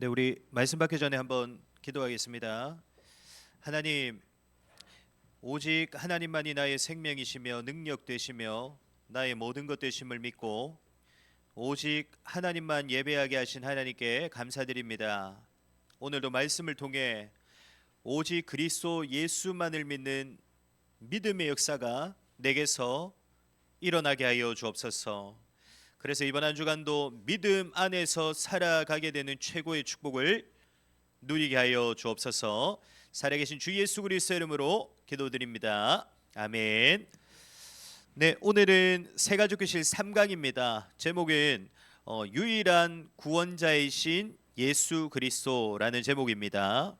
네, 우리 말씀 받기 전에 한번 기도하겠습니다. 하나님, 오직 하나님만이 나의 생명이시며 능력 되시며 나의 모든 것 되심을 믿고 오직 하나님만 예배하게 하신 하나님께 감사드립니다. 오늘도 말씀을 통해 오직 그리스도 예수만을 믿는 믿음의 역사가 내게서 일어나게 하여 주옵소서. 그래서 이번 한 주간도 믿음 안에서 살아가게 되는 최고의 축복을 누리게 하여 주옵소서. 살아계신 주 예수 그리스도의 이름으로 기도드립니다. 아멘. 네, 오늘은 새가족교실 3강입니다. 제목은 유일한 구원자이신 예수 그리스도라는 제목입니다.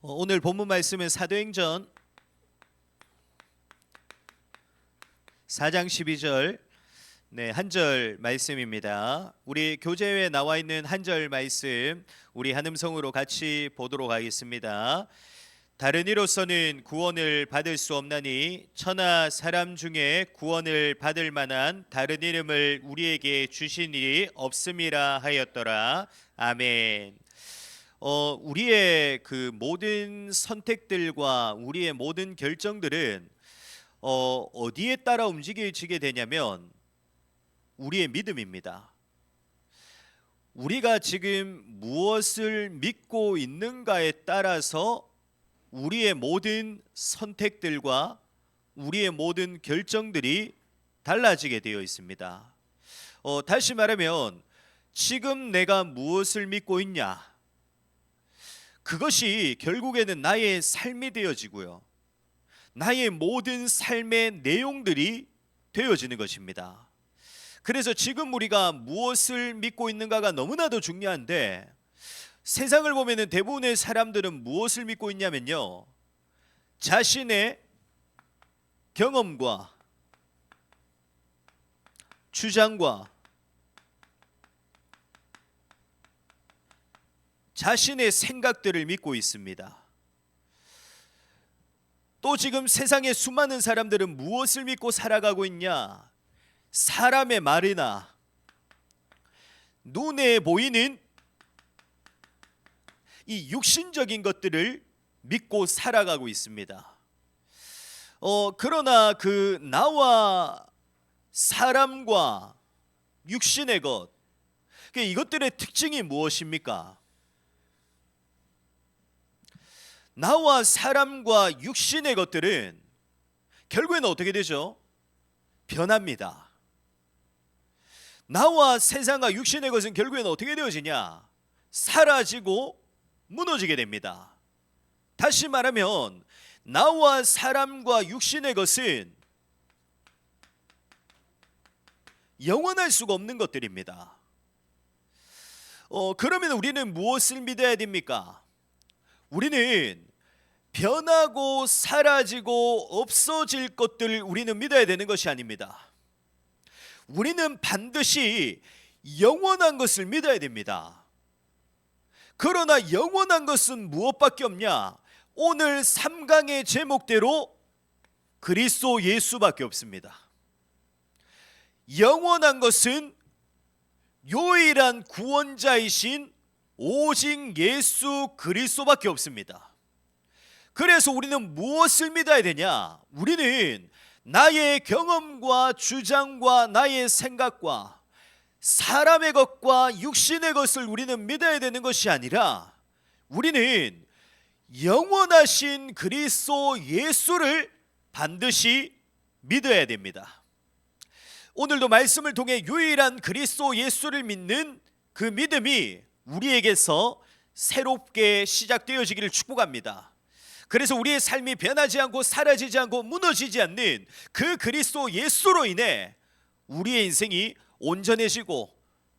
오늘 본문 말씀은 사도행전 4장 12절 한 절 말씀입니다. 우리 교재에 나와 있는 한 절 말씀 우리 한음성으로 같이 보도록 하겠습니다. 다른 이로서는 구원을 받을 수 없나니 천하 사람 중에 구원을 받을 만한 다른 이름을 우리에게 주신 일이 없음이라 하였더라. 아멘. 우리의 그 모든 선택들과 우리의 모든 결정들은 어디에 따라 움직여지게 되냐면 우리의 믿음입니다. 우리가 지금 무엇을 믿고 있는가에 따라서 우리의 모든 선택들과 우리의 모든 결정들이 달라지게 되어 있습니다. 다시 말하면 지금 내가 무엇을 믿고 있냐, 그것이 결국에는 나의 삶이 되어지고요, 나의 모든 삶의 내용들이 되어지는 것입니다. 그래서 지금 우리가 무엇을 믿고 있는가가 너무나도 중요한데, 세상을 보면 대부분의 사람들은 무엇을 믿고 있냐면요, 자신의 경험과 주장과 자신의 생각들을 믿고 있습니다. 또 지금 세상의 수많은 사람들은 무엇을 믿고 살아가고 있냐? 사람의 말이나 눈에 보이는 이 육신적인 것들을 믿고 살아가고 있습니다. 그러나 그 나와 사람과 육신의 것, 이것들의 특징이 무엇입니까? 나와 사람과 육신의 것들은 결국에는 어떻게 되죠? 변합니다. 나와 세상과 육신의 것은 결국에는 어떻게 되어지냐? 사라지고 무너지게 됩니다. 다시 말하면 나와 사람과 육신의 것은 영원할 수가 없는 것들입니다. 그러면 우리는 무엇을 믿어야 됩니까? 우리는 변하고 사라지고 없어질 것들을 우리는 믿어야 되는 것이 아닙니다. 우리는 반드시 영원한 것을 믿어야 됩니다. 그러나 영원한 것은 무엇밖에 없냐? 오늘 3강의 제목대로 그리스도 예수밖에 없습니다. 영원한 것은 유일한 구원자이신 오직 예수 그리스도밖에 없습니다. 그래서 우리는 무엇을 믿어야 되냐? 우리는 나의 경험과 주장과 나의 생각과 사람의 것과 육신의 것을 우리는 믿어야 되는 것이 아니라 우리는 영원하신 그리스도 예수를 반드시 믿어야 됩니다. 오늘도 말씀을 통해 유일한 그리스도 예수를 믿는 그 믿음이 우리에게서 새롭게 시작되어지기를 축복합니다. 그래서 우리의 삶이 변하지 않고 사라지지 않고 무너지지 않는 그 그리스도 예수로 인해 우리의 인생이 온전해지고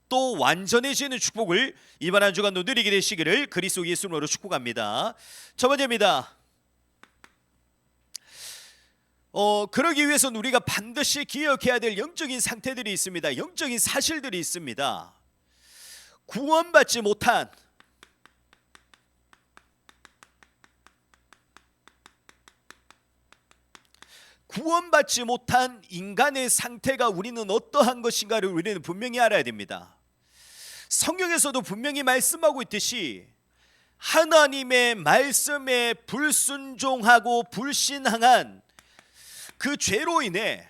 또 완전해지는 축복을 이번 한 주간도 누리게 되시기를 그리스도 예수로 축복합니다. 첫 번째입니다. 그러기 위해서는 우리가 반드시 기억해야 될 영적인 상태들이 있습니다. 영적인 사실들이 있습니다. 구원받지 못한 구원받지 못한 인간의 상태가 우리는 어떠한 것인가를 우리는 분명히 알아야 됩니다. 성경에서도 분명히 말씀하고 있듯이 하나님의 말씀에 불순종하고 불신앙한 그 죄로 인해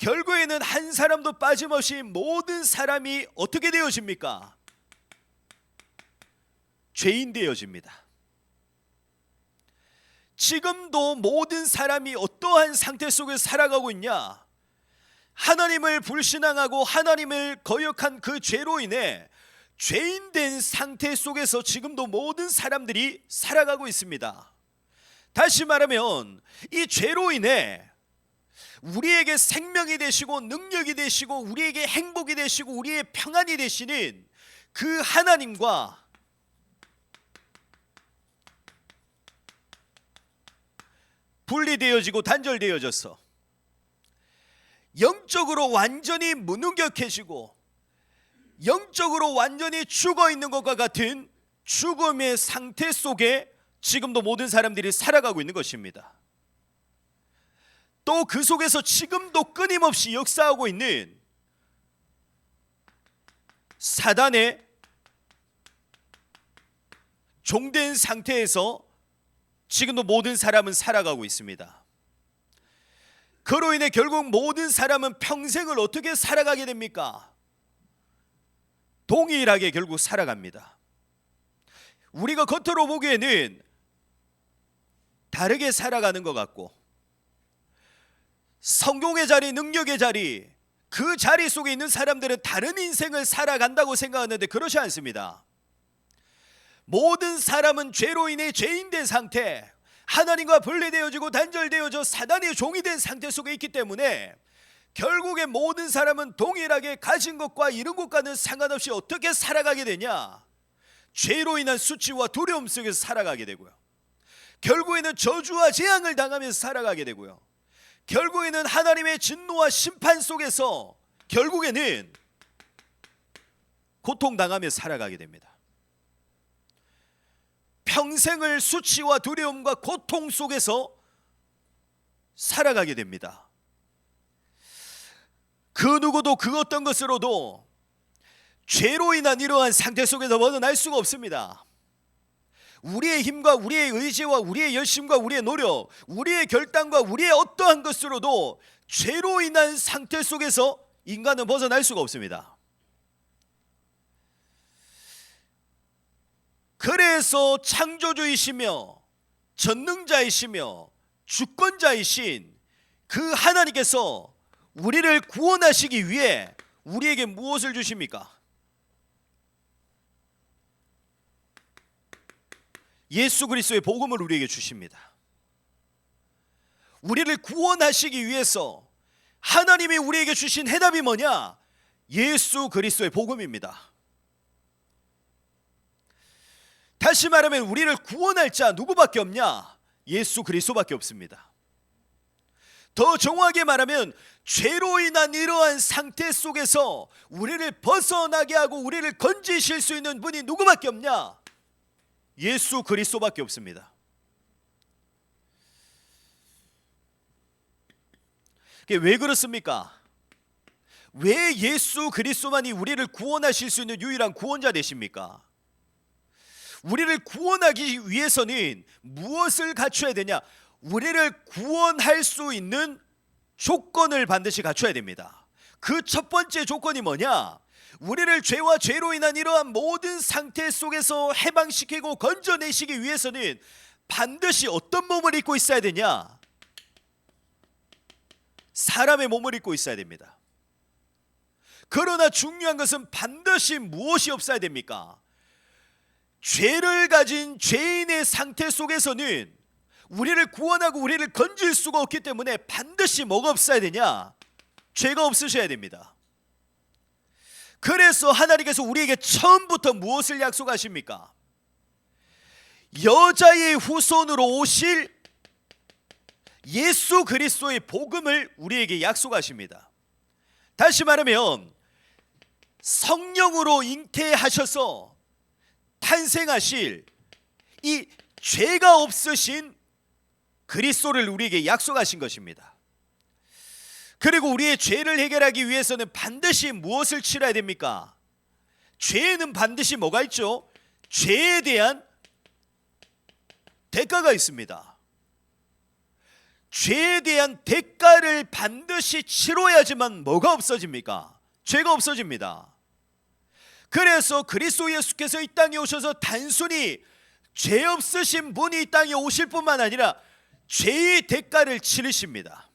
결국에는 한 사람도 빠짐없이 모든 사람이 어떻게 되어집니까? 죄인 되어집니다. 지금도 모든 사람이 어떠한 상태 속에 살아가고 있냐? 하나님을 불신앙하고 하나님을 거역한 그 죄로 인해 죄인된 상태 속에서 지금도 모든 사람들이 살아가고 있습니다. 다시 말하면 이 죄로 인해 우리에게 생명이 되시고 능력이 되시고 우리에게 행복이 되시고 우리의 평안이 되시는 그 하나님과 분리되어지고 단절되어져서 영적으로 완전히 무능력해지고 영적으로 완전히 죽어 있는 것과 같은 죽음의 상태 속에 지금도 모든 사람들이 살아가고 있는 것입니다. 또 그 속에서 지금도 끊임없이 역사하고 있는 사단의 종된 상태에서 지금도 모든 사람은 살아가고 있습니다. 그로 인해 결국 모든 사람은 평생을 어떻게 살아가게 됩니까? 동일하게 결국 살아갑니다. 우리가 겉으로 보기에는 다르게 살아가는 것 같고 성공의 자리, 능력의 자리, 그 자리 속에 있는 사람들은 다른 인생을 살아간다고 생각하는데 그렇지 않습니다. 모든 사람은 죄로 인해 죄인된 상태, 하나님과 분리되어지고 단절되어져 사단의 종이 된 상태 속에 있기 때문에 결국에 모든 사람은 동일하게 가진 것과 이룬 것과는 상관없이 어떻게 살아가게 되냐? 죄로 인한 수치와 두려움 속에서 살아가게 되고요. 결국에는 저주와 재앙을 당하면서 살아가게 되고요. 결국에는 하나님의 진노와 심판 속에서 결국에는 고통당하며 살아가게 됩니다. 평생을 수치와 두려움과 고통 속에서 살아가게 됩니다. 그 누구도 그 어떤 것으로도 죄로 인한 이러한 상태 속에서 벗어날 수가 없습니다. 우리의 힘과 우리의 의지와 우리의 열심과 우리의 노력, 우리의 결단과 우리의 어떠한 것으로도 죄로 인한 상태 속에서 인간은 벗어날 수가 없습니다. 그래서 창조주이시며 전능자이시며 주권자이신 그 하나님께서 우리를 구원하시기 위해 우리에게 무엇을 주십니까? 예수 그리스도의 복음을 우리에게 주십니다. 우리를 구원하시기 위해서 하나님이 우리에게 주신 해답이 뭐냐? 예수 그리스도의 복음입니다. 다시 말하면 우리를 구원할 자 누구밖에 없냐? 예수 그리스도밖에 없습니다. 더 정확하게 말하면 죄로 인한 이러한 상태 속에서 우리를 벗어나게 하고 우리를 건지실 수 있는 분이 누구밖에 없냐? 예수 그리스도밖에 없습니다. 왜 그렇습니까? 왜 예수 그리스도만이 우리를 구원하실 수 있는 유일한 구원자 되십니까? 우리를 구원하기 위해서는 무엇을 갖춰야 되냐? 우리를 구원할 수 있는 조건을 반드시 갖춰야 됩니다. 그 첫 번째 조건이 뭐냐? 우리를 죄와 죄로 인한 이러한 모든 상태 속에서 해방시키고 건져내시기 위해서는 반드시 어떤 몸을 입고 있어야 되냐? 사람의 몸을 입고 있어야 됩니다. 그러나 중요한 것은 반드시 무엇이 없어야 됩니까? 죄를 가진 죄인의 상태 속에서는 우리를 구원하고 우리를 건질 수가 없기 때문에 반드시 뭐가 없어야 되냐? 죄가 없으셔야 됩니다. 그래서 하나님께서 우리에게 처음부터 무엇을 약속하십니까? 여자의 후손으로 오실 예수 그리스도의 복음을 우리에게 약속하십니다. 다시 말하면 성령으로 잉태하셔서 탄생하실 이 죄가 없으신 그리스도를 우리에게 약속하신 것입니다. 그리고 우리의 죄를 해결하기 위해서는 반드시 무엇을 치러야 됩니까? 죄에는 반드시 뭐가 있죠? 죄에 대한 대가가 있습니다. 죄에 대한 대가를 반드시 치러야지만 뭐가 없어집니까? 죄가 없어집니다. 그래서 그리스도 예수께서 이 땅에 오셔서 단순히 죄 없으신 분이 이 땅에 오실 뿐만 아니라 죄의 대가를 치르십니다.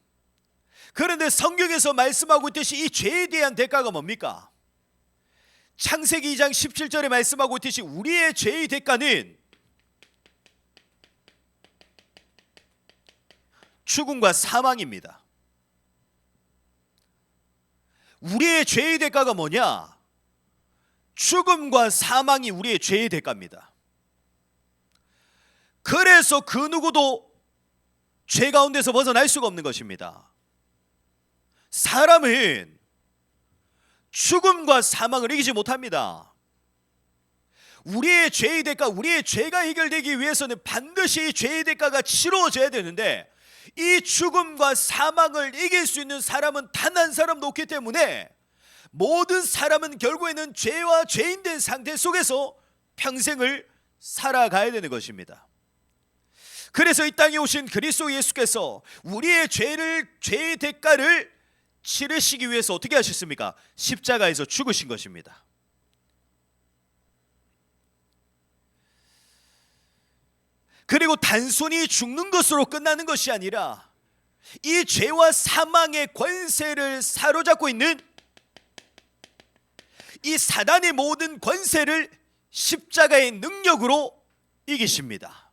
그런데 성경에서 말씀하고 있듯이 이 죄에 대한 대가가 뭡니까? 창세기 2장 17절에 말씀하고 있듯이 우리의 죄의 대가는 죽음과 사망입니다. 우리의 죄의 대가가 뭐냐? 죽음과 사망이 우리의 죄의 대가입니다. 그래서 그 누구도 죄 가운데서 벗어날 수가 없는 것입니다. 사람은 죽음과 사망을 이기지 못합니다. 우리의 죄의 대가, 우리의 죄가 해결되기 위해서는 반드시 죄의 대가가 치러져야 되는데 이 죽음과 사망을 이길 수 있는 사람은 단 한 사람도 없기 때문에 모든 사람은 결국에는 죄와 죄인된 상태 속에서 평생을 살아가야 되는 것입니다. 그래서 이 땅에 오신 그리스도 예수께서 우리의 죄의 대가를 치르시기 위해서 어떻게 하셨습니까? 십자가에서 죽으신 것입니다. 그리고 단순히 죽는 것으로 끝나는 것이 아니라 이 죄와 사망의 권세를 사로잡고 있는 이 사단의 모든 권세를 십자가의 능력으로 이기십니다.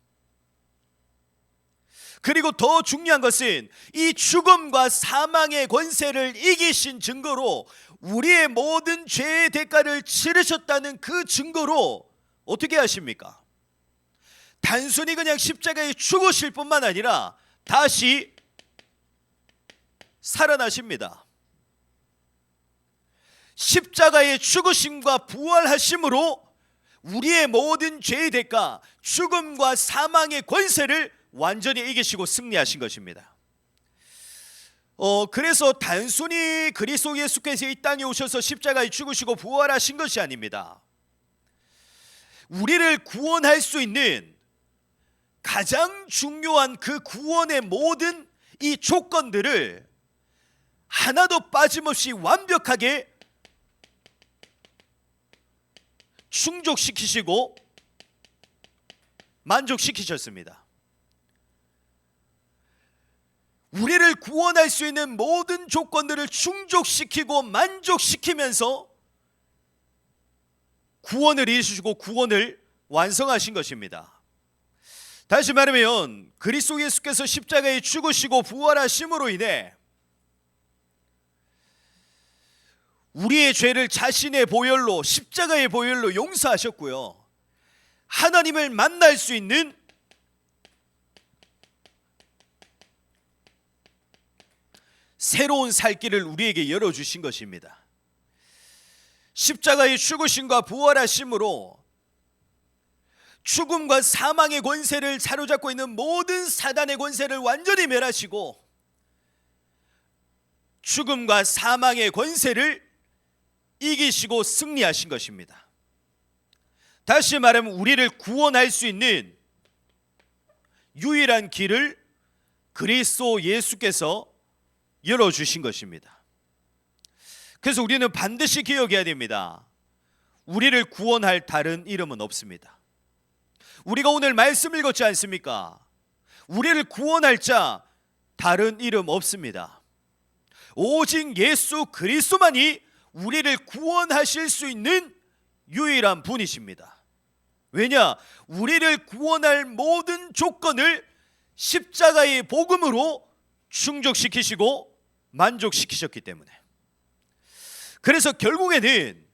그리고 더 중요한 것은 이 죽음과 사망의 권세를 이기신 증거로 우리의 모든 죄의 대가를 치르셨다는 그 증거로 어떻게 하십니까? 단순히 그냥 십자가에 죽으실 뿐만 아니라 다시 살아나십니다. 십자가의 죽으심과 부활하심으로 우리의 모든 죄의 대가, 죽음과 사망의 권세를 완전히 이기시고 승리하신 것입니다. 그래서 단순히 그리스도 예수께서 이 땅에 오셔서 십자가에 죽으시고 부활하신 것이 아닙니다. 우리를 구원할 수 있는 가장 중요한 그 구원의 모든 이 조건들을 하나도 빠짐없이 완벽하게 충족시키시고 만족시키셨습니다. 우리를 구원할 수 있는 모든 조건들을 충족시키고 만족시키면서 구원을 이루시고 구원을 완성하신 것입니다. 다시 말하면 그리스도 예수께서 십자가에 죽으시고 부활하심으로 인해 우리의 죄를 자신의 보혈로, 십자가의 보혈로 용서하셨고요, 하나님을 만날 수 있는 새로운 살 길을 우리에게 열어주신 것입니다. 십자가의 죽으심과 부활하심으로 죽음과 사망의 권세를 사로잡고 있는 모든 사단의 권세를 완전히 멸하시고 죽음과 사망의 권세를 이기시고 승리하신 것입니다. 다시 말하면 우리를 구원할 수 있는 유일한 길을 그리스도 예수께서 열어주신 것입니다. 그래서 우리는 반드시 기억해야 됩니다. 우리를 구원할 다른 이름은 없습니다. 우리가 오늘 말씀 읽었지 않습니까? 우리를 구원할 자 다른 이름 없습니다. 오직 예수 그리스도만이 우리를 구원하실 수 있는 유일한 분이십니다. 왜냐? 우리를 구원할 모든 조건을 십자가의 복음으로 충족시키시고 만족시키셨기 때문에. 그래서 결국에는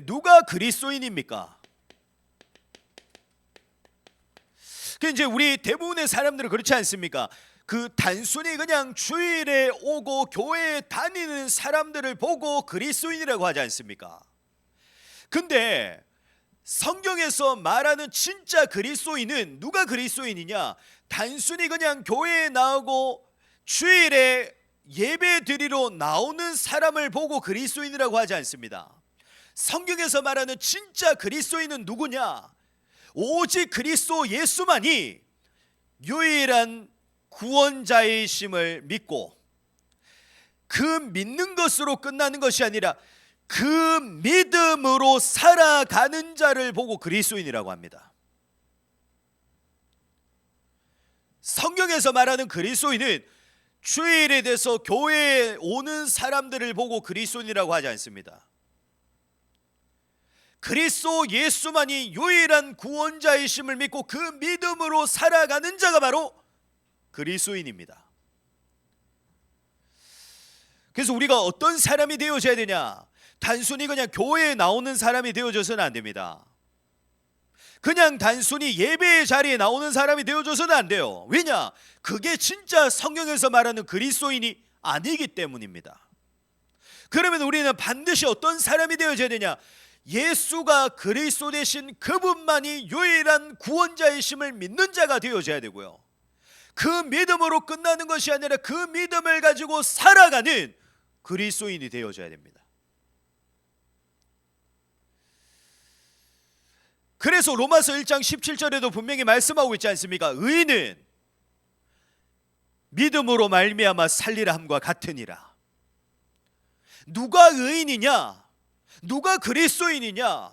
누가 그리스도인입니까? 이제 우리 대부분의 사람들은 그렇지 않습니까? 그 단순히 그냥 주일에 오고 교회에 다니는 사람들을 보고 그리스도인이라고 하지 않습니까? 근데 성경에서 말하는 진짜 그리스도인은 누가 그리스도인이냐? 단순히 그냥 교회에 나오고 주일에 예배 드리러 나오는 사람을 보고 그리스도인이라고 하지 않습니다. 성경에서 말하는 진짜 그리스도인은 누구냐? 오직 그리스도 예수만이 유일한 구원자이심을 믿고 그 믿는 것으로 끝나는 것이 아니라 그 믿음으로 살아가는 자를 보고 그리스도인이라고 합니다. 성경에서 말하는 그리스도인은 주일에 대해서 교회에 오는 사람들을 보고 그리스도인이라고 하지 않습니다. 그리스도 예수만이 유일한 구원자이심을 믿고 그 믿음으로 살아가는 자가 바로 그리스도인입니다. 그래서 우리가 어떤 사람이 되어져야 되냐? 단순히 그냥 교회에 나오는 사람이 되어져서는 안 됩니다. 그냥 단순히 예배의 자리에 나오는 사람이 되어져서는 안 돼요. 왜냐? 그게 진짜 성경에서 말하는 그리스도인이 아니기 때문입니다. 그러면 우리는 반드시 어떤 사람이 되어져야 되냐? 예수가 그리스도 되신 그분만이 유일한 구원자이심을 믿는 자가 되어져야 되고요, 그 믿음으로 끝나는 것이 아니라 그 믿음을 가지고 살아가는 그리스도인이 되어져야 됩니다. 그래서 로마서 1장 17절에도 분명히 말씀하고 있지 않습니까? 의인은 믿음으로 말미암아 살리라 함과 같으니라. 누가 의인이냐? 누가 그리스도인이냐?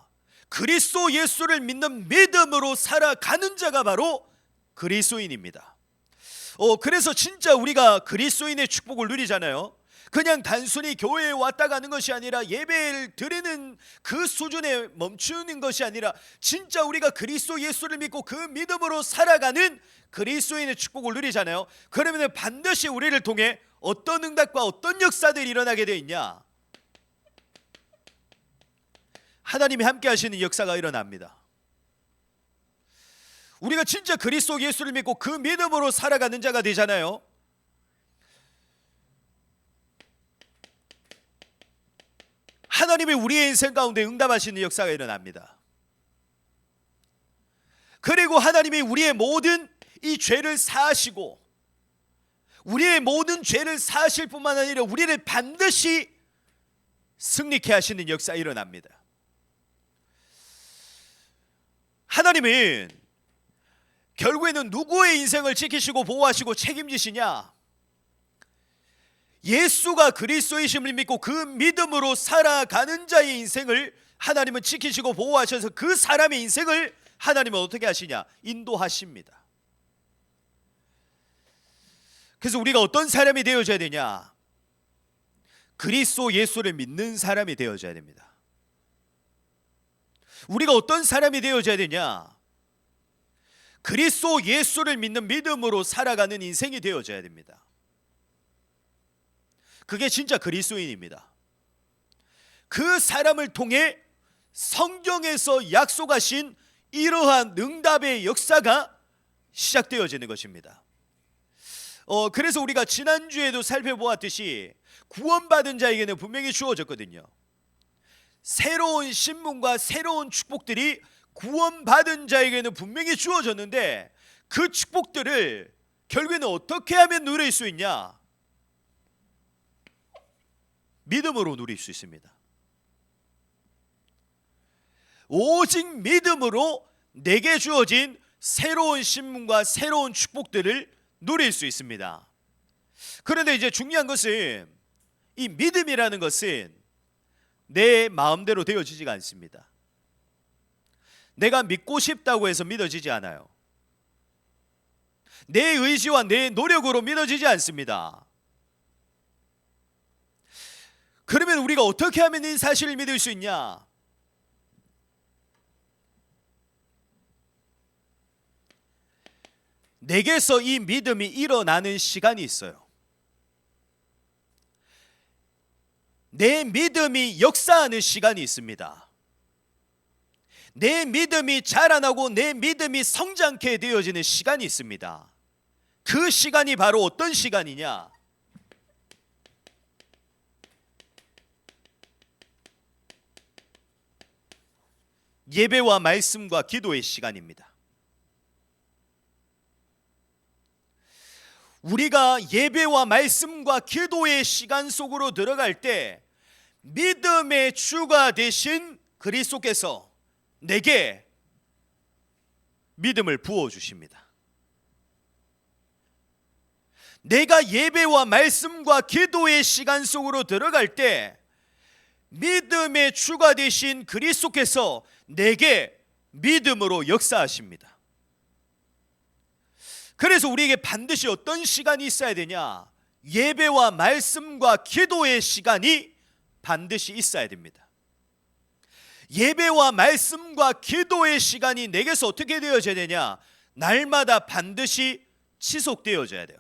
그리스도 예수를 믿는 믿음으로 살아가는 자가 바로 그리스도인입니다. 그래서 진짜 우리가 그리스도인의 축복을 누리잖아요. 그냥 단순히 교회에 왔다 가는 것이 아니라 예배를 드리는 그 수준에 멈추는 것이 아니라 진짜 우리가 그리스도 예수를 믿고 그 믿음으로 살아가는 그리스도인의 축복을 누리잖아요. 그러면 반드시 우리를 통해 어떤 응답과 어떤 역사들이 일어나게 되어 있냐? 하나님이 함께 하시는 역사가 일어납니다. 우리가 진짜 그리스도 예수를 믿고 그 믿음으로 살아가는 자가 되잖아요. 하나님이 우리의 인생 가운데 응답하시는 역사가 일어납니다. 그리고 하나님이 우리의 모든 이 죄를 사하시고 우리의 모든 죄를 사하실 뿐만 아니라 우리를 반드시 승리케 하시는 역사가 일어납니다. 하나님은 결국에는 누구의 인생을 지키시고 보호하시고 책임지시냐? 예수가 그리스도이심을 믿고 그 믿음으로 살아가는 자의 인생을 하나님은 지키시고 보호하셔서 그 사람의 인생을 하나님은 어떻게 하시냐? 인도하십니다. 그래서 우리가 어떤 사람이 되어져야 되냐? 그리스도 예수를 믿는 사람이 되어져야 됩니다. 우리가 어떤 사람이 되어져야 되냐? 그리스도 예수를 믿는 믿음으로 살아가는 인생이 되어져야 됩니다. 그게 진짜 그리스도인입니다. 그 사람을 통해 성경에서 약속하신 이러한 응답의 역사가 시작되어지는 것입니다. 그래서 우리가 지난주에도 살펴보았듯이 구원받은 자에게는 분명히 주어졌거든요. 새로운 신분과 새로운 축복들이 구원받은 자에게는 분명히 주어졌는데 그 축복들을 결국에는 어떻게 하면 누릴 수 있냐? 믿음으로 누릴 수 있습니다. 오직 믿음으로 내게 주어진 새로운 신분과 새로운 축복들을 누릴 수 있습니다. 그런데 이제 중요한 것은 이 믿음이라는 것은 내 마음대로 되어지지가 않습니다. 내가 믿고 싶다고 해서 믿어지지 않아요. 내 의지와 내 노력으로 믿어지지 않습니다. 그러면 우리가 어떻게 하면 이 사실을 믿을 수 있냐? 내게서 이 믿음이 일어나는 시간이 있어요. 내 믿음이 역사하는 시간이 있습니다. 내 믿음이 자라나고 내 믿음이 성장케 되어지는 시간이 있습니다. 그 시간이 바로 어떤 시간이냐? 예배와 말씀과 기도의 시간입니다. 우리가 예배와 말씀과 기도의 시간 속으로 들어갈 때 믿음의 주가 되신 그리스도께서 내게 믿음을 부어주십니다. 내가 예배와 말씀과 기도의 시간 속으로 들어갈 때 믿음의 주가 되신 그리스도께서 내게 믿음으로 역사하십니다. 그래서 우리에게 반드시 어떤 시간이 있어야 되냐? 예배와 말씀과 기도의 시간이 반드시 있어야 됩니다. 예배와 말씀과 기도의 시간이 내게서 어떻게 되어져야 되냐? 날마다 반드시 지속되어져야 돼요.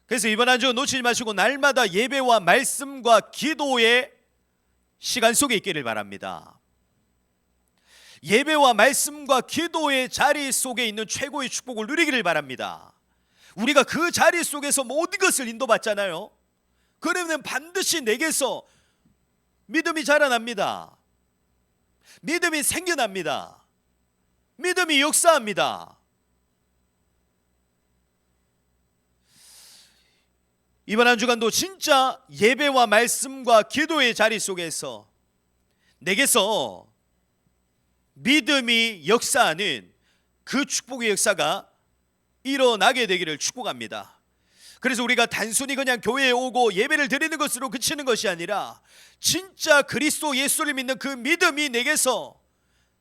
그래서 이번 한 주 놓치지 마시고 날마다 예배와 말씀과 기도의 시간 속에 있기를 바랍니다. 예배와 말씀과 기도의 자리 속에 있는 최고의 축복을 누리기를 바랍니다. 우리가 그 자리 속에서 모든 것을 인도받잖아요. 그러면 반드시 내게서 믿음이 자라납니다. 믿음이 생겨납니다. 믿음이 역사합니다. 이번 한 주간도 진짜 예배와 말씀과 기도의 자리 속에서 내게서 믿음이 역사하는 그 축복의 역사가 일어나게 되기를 축복합니다. 그래서 우리가 단순히 그냥 교회에 오고 예배를 드리는 것으로 그치는 것이 아니라 진짜 그리스도 예수를 믿는 그 믿음이 내게서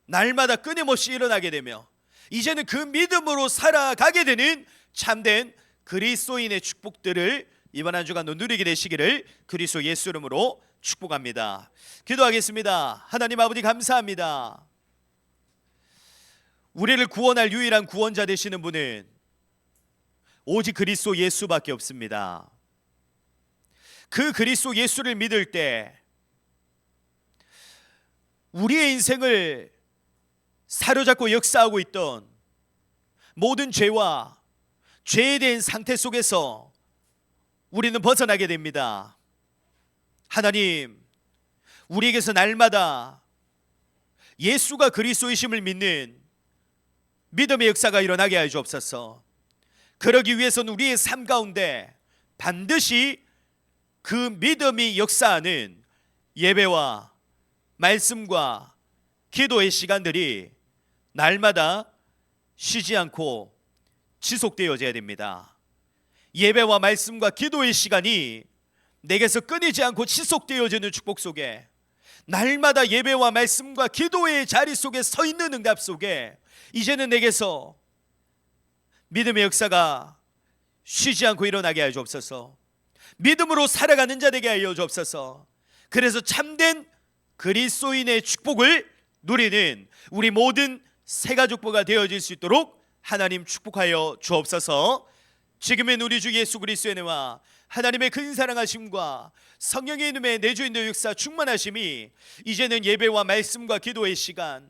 날마다 끊임없이 일어나게 되며 이제는 그 믿음으로 살아가게 되는 참된 그리스도인의 축복들을 이번 한 주간 누리게 되시기를 그리스도 예수 이름으로 축복합니다. 기도하겠습니다. 하나님 아버지 감사합니다. 우리를 구원할 유일한 구원자 되시는 분은 오직 그리스도 예수밖에 없습니다. 그 그리스도 예수를 믿을 때 우리의 인생을 사로잡고 역사하고 있던 모든 죄와 죄에 대한 상태 속에서 우리는 벗어나게 됩니다. 하나님, 우리에게서 날마다 예수가 그리스도이심을 믿는 믿음의 역사가 일어나게 하여 주옵소서. 그러기 위해서는 우리의 삶 가운데 반드시 그 믿음이 역사하는 예배와 말씀과 기도의 시간들이 날마다 쉬지 않고 지속되어져야 됩니다. 예배와 말씀과 기도의 시간이 내게서 끊이지 않고 지속되어지는 축복 속에 날마다 예배와 말씀과 기도의 자리 속에 서 있는 응답 속에 이제는 내게서 믿음의 역사가 쉬지 않고 일어나게 하여 주옵소서. 믿음으로 살아가는 자 되게 하여 주옵소서. 그래서 참된 그리스도인의 축복을 누리는 우리 모든 새가족부가 되어질 수 있도록 하나님 축복하여 주옵소서. 지금은 우리 주 예수 그리스도의 은혜와 하나님의 큰 사랑하심과 성령의 이름의 내주인의 역사 충만하심이 이제는 예배와 말씀과 기도의 시간,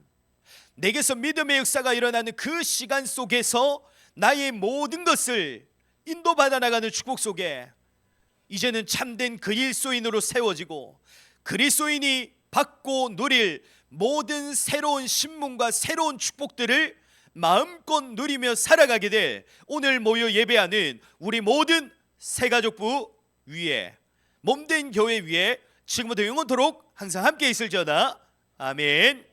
내게서 믿음의 역사가 일어나는 그 시간 속에서 나의 모든 것을 인도받아 나가는 축복 속에 이제는 참된 그리스도인으로 세워지고 그리스도인이 받고 누릴 모든 새로운 신문과 새로운 축복들을 마음껏 누리며 살아가게 될 오늘 모여 예배하는 우리 모든 새가족부 위에 몸된 교회 위에 지금부터 영원토록 항상 함께 있을지어다. 아멘.